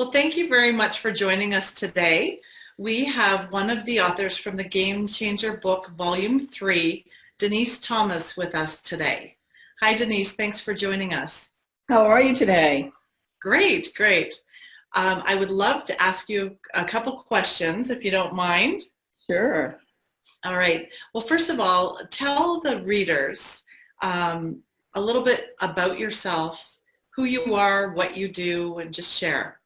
Well, thank you very much for joining us today. We have one of the authors from the Game Changer book, Volume 3, Denise Thomas, with us today. Hi, Denise. Thanks for joining us. How are you today? Great, great. I would love to ask you a couple questions, if you don't mind. Sure. All right. Well, first of all, tell the readers a little bit about yourself, who you are, what you do, and just share.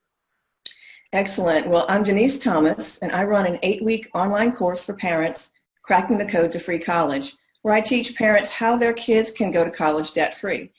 Excellent. Well, I'm Denise Thomas, and I run an 8-week online course for parents, Cracking the Code to Free College, where I teach parents how their kids can go to college debt-free.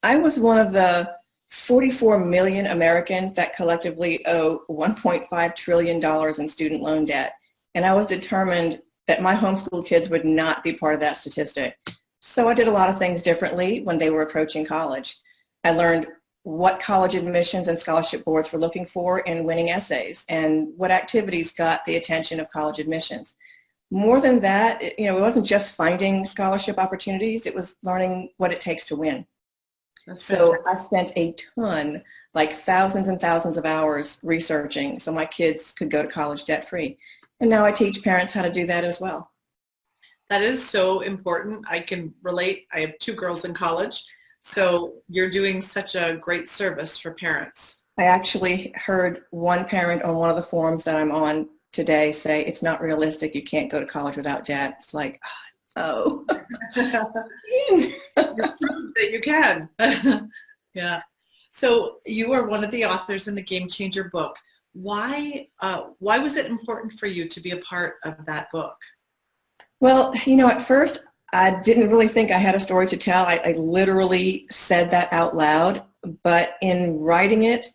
I was one of the 44 million Americans that collectively owe $1.5 trillion in student loan debt, and I was determined that my homeschool kids would not be part of that statistic. So I did a lot of things differently when they were approaching college. I learned what college admissions and scholarship boards were looking for in winning essays and what activities got the attention of college admissions. More than that, it wasn't just finding scholarship opportunities, it was learning what it takes to win. So I spent a ton, like thousands and thousands of hours researching so my kids could go to college debt-free. And now I teach parents how to do that as well. That is so important. I can relate. I have 2 girls in college. So you're doing such a great service for parents. I actually heard one parent on one of the forums that I'm on today say, it's not realistic, you can't go to college without debt. It's like, oh. You proved that you can. Yeah. So you are one of the authors in the Game Changer book. Why was it important for you to be a part of that book? Well, at first, I didn't really think I had a story to tell. I literally said that out loud, but in writing it,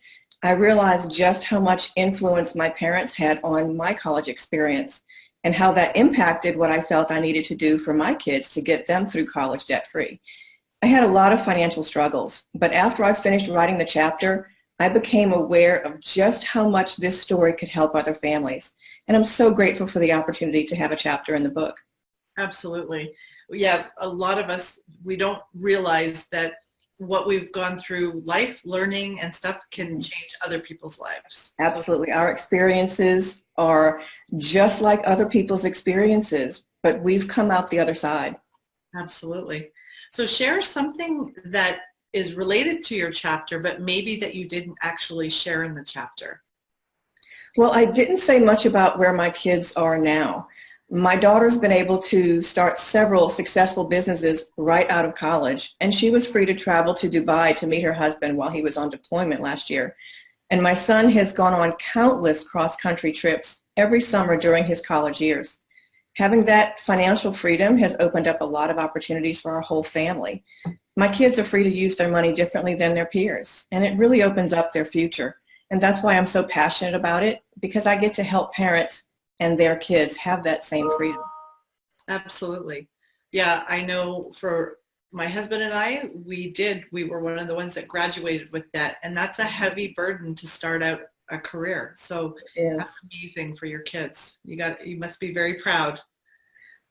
I realized just how much influence my parents had on my college experience and how that impacted what I felt I needed to do for my kids to get them through college debt-free. I had a lot of financial struggles, but after I finished writing the chapter, I became aware of just how much this story could help other families. And I'm so grateful for the opportunity to have a chapter in the book. Absolutely. Yeah, a lot of us, we don't realize that what we've gone through life, learning and stuff can change other people's lives. Absolutely. Our experiences are just like other people's experiences, but we've come out the other side. Absolutely. So share something that is related to your chapter, but maybe that you didn't actually share in the chapter. Well, I didn't say much about where my kids are now. My daughter's been able to start several successful businesses right out of college, and she was free to travel to Dubai to meet her husband while he was on deployment last year. And my son has gone on countless cross-country trips every summer during his college years. Having that financial freedom has opened up a lot of opportunities for our whole family. My kids are free to use their money differently than their peers, and it really opens up their future. And that's why I'm so passionate about it, because I get to help parents and their kids have that same freedom. Absolutely. Yeah, I know for my husband and I, we were one of the ones that graduated with debt, and that's a heavy burden to start out a career. So that's amazing for your kids. You must be very proud.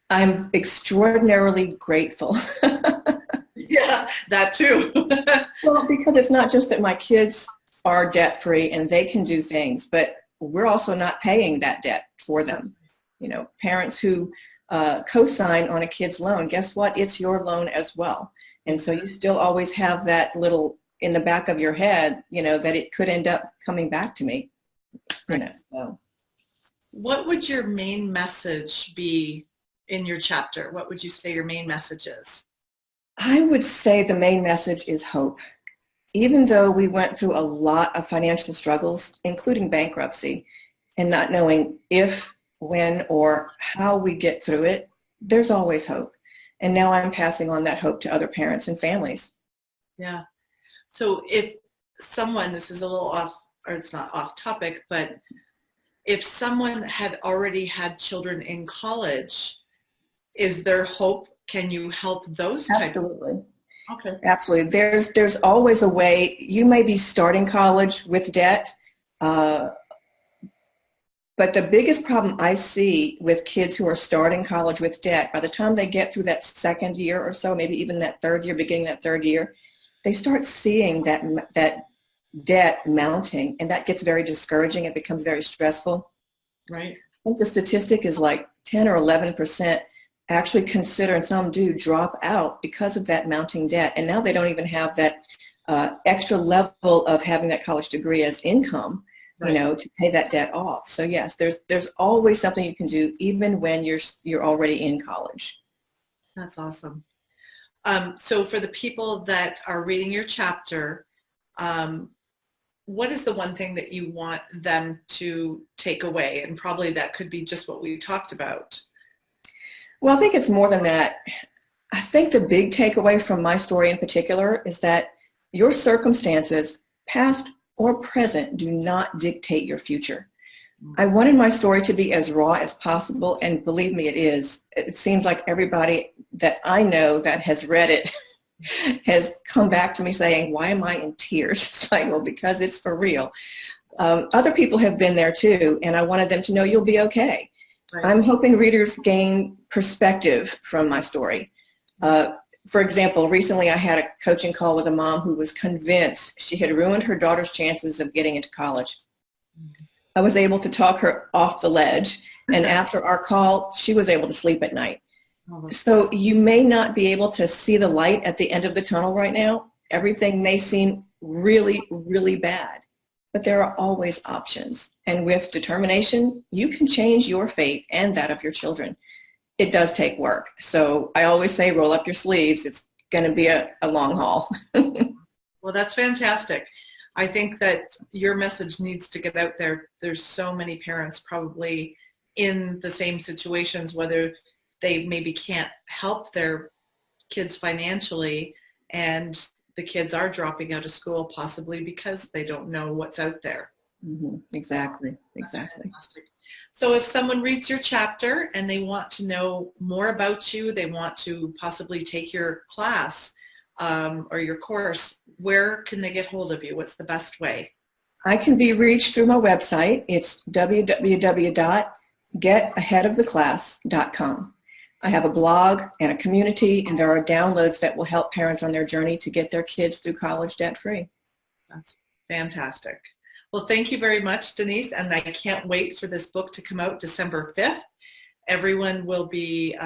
I'm extraordinarily grateful. Yeah, that too. Well, because it's not just that my kids are debt-free and they can do things, but we're also not paying that debt for them. Parents who co-sign on a kid's loan, guess what? It's your loan as well. And so you still always have that little in the back of your head, that it could end up coming back to me. So. What would your main message be in your chapter? What would you say your main message is? I would say the main message is hope. Even though we went through a lot of financial struggles, including bankruptcy, and not knowing if, when, or how we get through it, there's always hope. And now I'm passing on that hope to other parents and families. Yeah. So if someone, this is a little off, or it's not off topic, but if someone had already had children in college, is there hope? Can you help those types? Absolutely. Okay. Absolutely. There's always a way. You may be starting college with debt, but the biggest problem I see with kids who are starting college with debt, by the time they get through that second year or so, maybe even that third year, beginning that third year, they start seeing that debt mounting, and that gets very discouraging. It becomes very stressful. Right. I think the statistic is like 10 or 11% actually consider, and some do, drop out because of that mounting debt. And now they don't even have that extra level of having that college degree as income, Right. to pay that debt off. So yes, there's always something you can do even when you're already in college. That's awesome. So for the people that are reading your chapter, what is the one thing that you want them to take away? And probably that could be just what we talked about. Well, I think it's more than that. I think the big takeaway from my story in particular is that your circumstances, past or present, do not dictate your future. I wanted my story to be as raw as possible, and believe me, it is. It seems like everybody that I know that has read it has come back to me saying, why am I in tears? It's like, well, because it's for real. Other people have been there too, and I wanted them to know you'll be okay. Right. I'm hoping readers gain perspective from my story. For example, recently I had a coaching call with a mom who was convinced she had ruined her daughter's chances of getting into college. I was able to talk her off the ledge, and after our call, she was able to sleep at night. So you may not be able to see the light at the end of the tunnel right now. Everything may seem really, really bad, but there are always options. And with determination, you can change your fate and that of your children. It does take work. So I always say, roll up your sleeves. It's going to be a long haul. Well, that's fantastic. I think that your message needs to get out there. There's so many parents probably in the same situations, whether they maybe can't help their kids financially, and the kids are dropping out of school possibly because they don't know what's out there. Mm-hmm. Exactly. So if someone reads your chapter and they want to know more about you, they want to possibly take your class or your course, where can they get hold of you? What's the best way? I can be reached through my website. It's www.getaheadoftheclass.com. I have a blog and a community, and there are downloads that will help parents on their journey to get their kids through college debt-free. That's fantastic. Well, thank you very much, Denise, and I can't wait for this book to come out December 5th. Everyone will be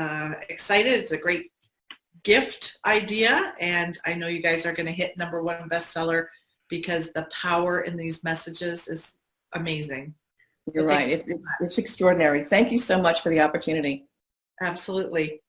excited. It's a great gift idea, and I know you guys are going to hit #1 bestseller because the power in these messages is amazing. You're right. It's extraordinary. Thank you so much for the opportunity. Absolutely.